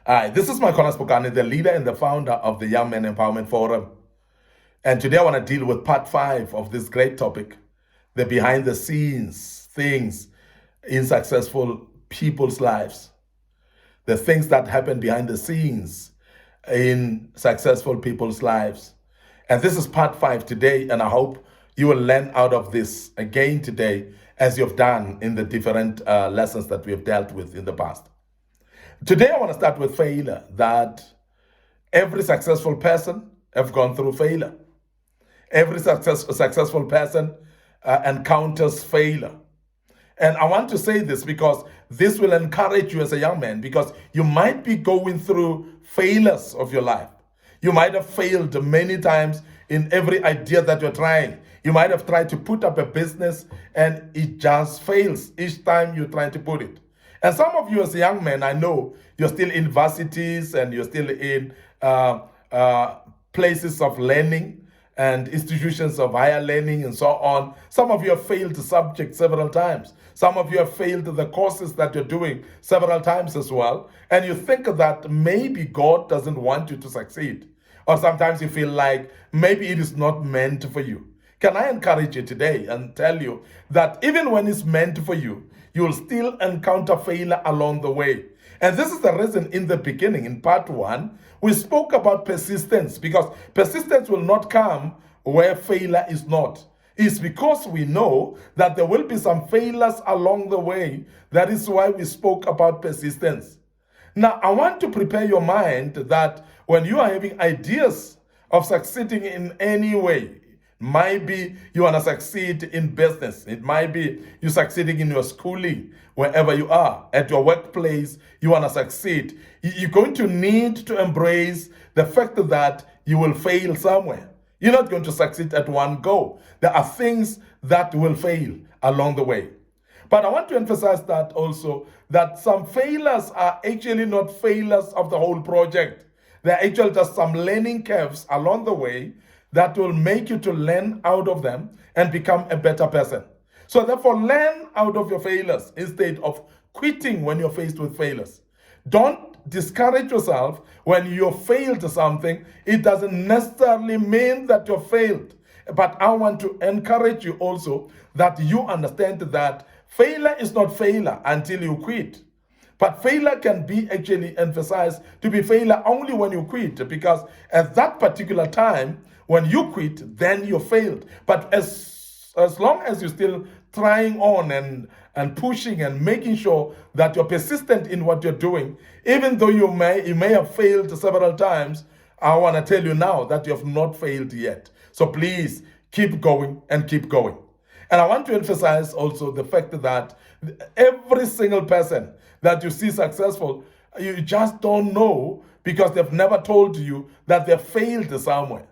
Hi, this is Makola Spokane, the leader and the founder of the Young Men Empowerment Forum. And today I want to deal with part 5 of this great topic, the behind the scenes things in successful people's lives, the things that happen behind the scenes in successful people's lives. And this is part 5 today, and I hope you will learn out of this again today as you've done in the different lessons that we have dealt with in the past. Today I want to start with failure, that every successful person have gone through failure. Every successful person encounters failure. And I want to say this because this will encourage you as a young man, because you might be going through failures of your life. You might have failed many times in every idea that you're trying. You might have tried to put up a business and it just fails each time you try to put it. And some of you as young men, I know you're still in universities and you're still in places of learning and institutions of higher learning and so on. Some of you have failed the subject several times. Some of you have failed the courses that you're doing several times as well. And you think that maybe God doesn't want you to succeed. Or sometimes you feel like maybe it is not meant for you. Can I encourage you today and tell you that even when it's meant for you, you will still encounter failure along the way. And this is the reason in the beginning, in part 1, we spoke about persistence, because persistence will not come where failure is not. It's because we know that there will be some failures along the way. That is why we spoke about persistence. Now, I want to prepare your mind that when you are having ideas of succeeding in any way, might be you want to succeed in business. It might be you succeeding in your schooling, wherever you are, at your workplace, you want to succeed. You're going to need to embrace the fact that you will fail somewhere. You're not going to succeed at one go. There are things that will fail along the way. But I want to emphasize that also, that some failures are actually not failures of the whole project. They're actually just some learning curves along the way that will make you to learn out of them and become a better person. So therefore, learn out of your failures instead of quitting when you're faced with failures. Don't discourage yourself when you failed something. It doesn't necessarily mean that you failed. But I want to encourage you also that you understand that failure is not failure until you quit. But failure can be actually emphasized to be failure only when you quit, because at that particular time, when you quit, then you failed. But as long as you're still trying on and pushing and making sure that you're persistent in what you're doing, even though you may have failed several times, I want to tell you now that you have not failed yet. So please keep going and keep going. And I want to emphasize also the fact that every single person that you see successful, you just don't know because they've never told you that they failed somewhere.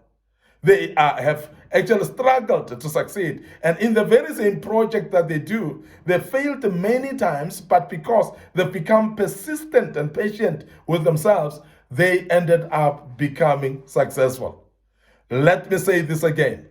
They have actually struggled to succeed. And in the very same project that they do, they failed many times, but because they've become persistent and patient with themselves, they ended up becoming successful. Let me say this again,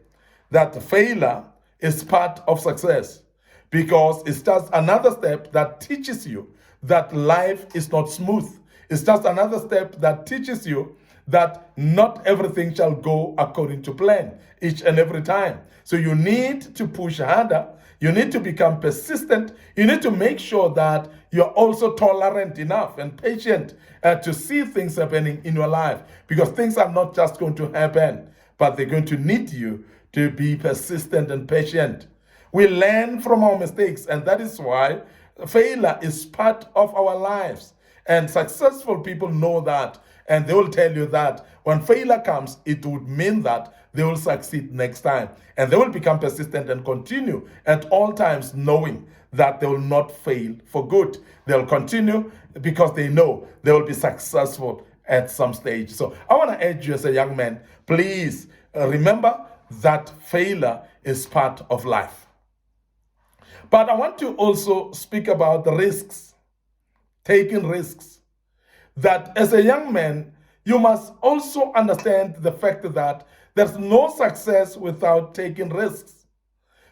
that failure is part of success, because it's just another step that teaches you that life is not smooth. It's just another step that teaches you that not everything shall go according to plan each and every time. So you need to push harder. You need to become persistent. You need to make sure that you're also tolerant enough and patient to see things happening in your life, because things are not just going to happen, but they're going to need you to be persistent and patient. We learn from our mistakes, and that is why failure is part of our lives. And successful people know that, and they will tell you that when failure comes, it would mean that they will succeed next time. And they will become persistent and continue at all times knowing that they will not fail for good. They'll continue because they know they will be successful at some stage. So I want to urge you as a young man, please remember that failure is part of life. But I want to also speak about the risks, taking risks. That as a young man, you must also understand the fact that there's no success without taking risks.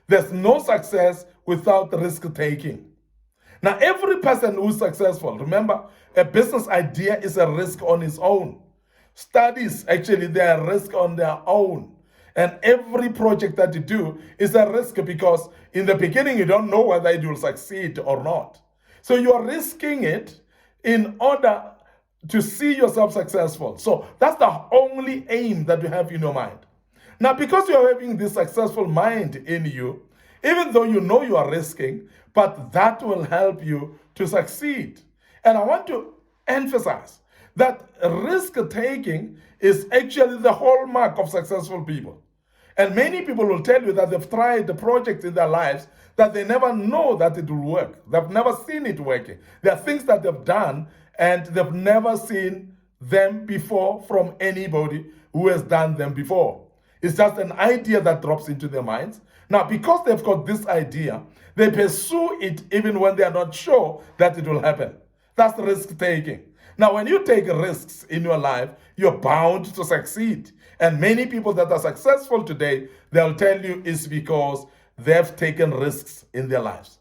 There's no success without risk taking. Now, every person who's successful, remember, a business idea is a risk on its own. Studies, actually, they are a risk on their own. And every project that you do is a risk because in the beginning, you don't know whether it will succeed or not. So you are risking it in order to see yourself successful. So that's the only aim that you have in your mind. Now, because you're having this successful mind in you, even though you know you are risking, but that will help you to succeed. And I want to emphasize that risk taking is actually the hallmark of successful people. And many people will tell you that they've tried the project in their lives that they never know that it will work. They've never seen it working. There are things that they've done and they've never seen them before from anybody who has done them before. It's just an idea that drops into their minds. Now, because they've got this idea, they pursue it even when they are not sure that it will happen. That's risk taking. Now, when you take risks in your life, you're bound to succeed. And many people that are successful today, they'll tell you it's because they've taken risks in their lives.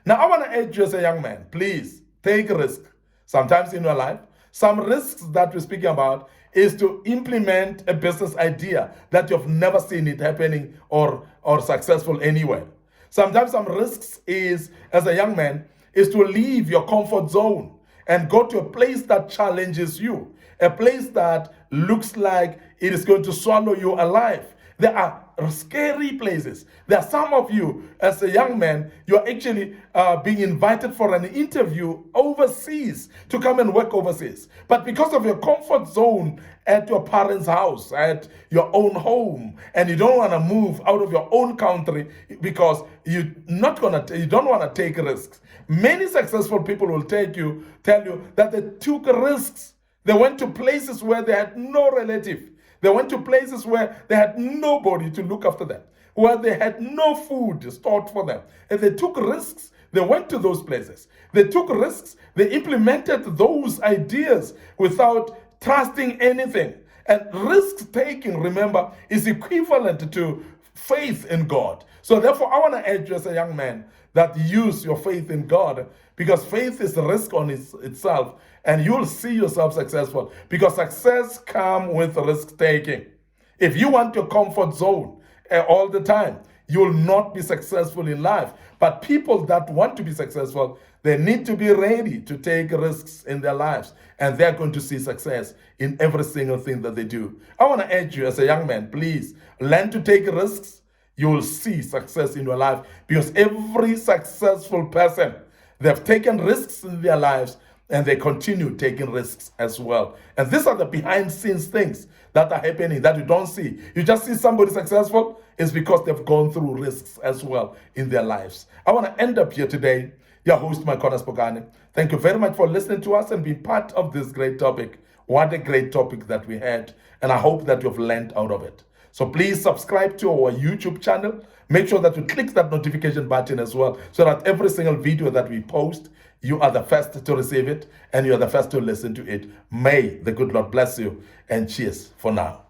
Now, I want to urge you as a young man, please take a risk sometimes in your life. Some risks that we're speaking about is to implement a business idea that you've never seen it happening or successful anywhere. Sometimes some risks is, as a young man, is to leave your comfort zone and go to a place that challenges you, a place that looks like it is going to swallow you alive. There are scary places. There are some of you, as a young man, you're actually being invited for an interview overseas to come and work overseas. But because of your comfort zone at your parents' house, at your own home, and you don't want to move out of your own country because you don't want to take risks. Many successful people will tell you that they took risks. They went to places where they had no relative. They went to places where they had nobody to look after them, where they had no food stored for them. And they took risks. They went to those places. They took risks. They implemented those ideas without trusting anything. And risk taking, remember, is equivalent to faith in God. So therefore, I want to urge you as a young man that use your faith in God, because faith is a risk on itself, and you'll see yourself successful, because success comes with risk taking. If you want your comfort zone all the time, you will not be successful in life. But people that want to be successful, they need to be ready to take risks in their lives, and they're going to see success in every single thing that they do. I want to urge you as a young man, please learn to take risks. You will see success in your life, because every successful person, they've taken risks in their lives and they continue taking risks as well. And these are the behind scenes things that are happening that you don't see. You just see somebody successful, it's because they've gone through risks as well in their lives. I want to end up here today. Your host, Makhona Spokane. Thank you very much for listening to us and being part of this great topic. What a great topic that we had. And I hope that you've learned out of it. So please subscribe to our YouTube channel. Make sure that you click that notification button as well, so that every single video that we post, you are the first to receive it and you are the first to listen to it. May the good Lord bless you, and cheers for now.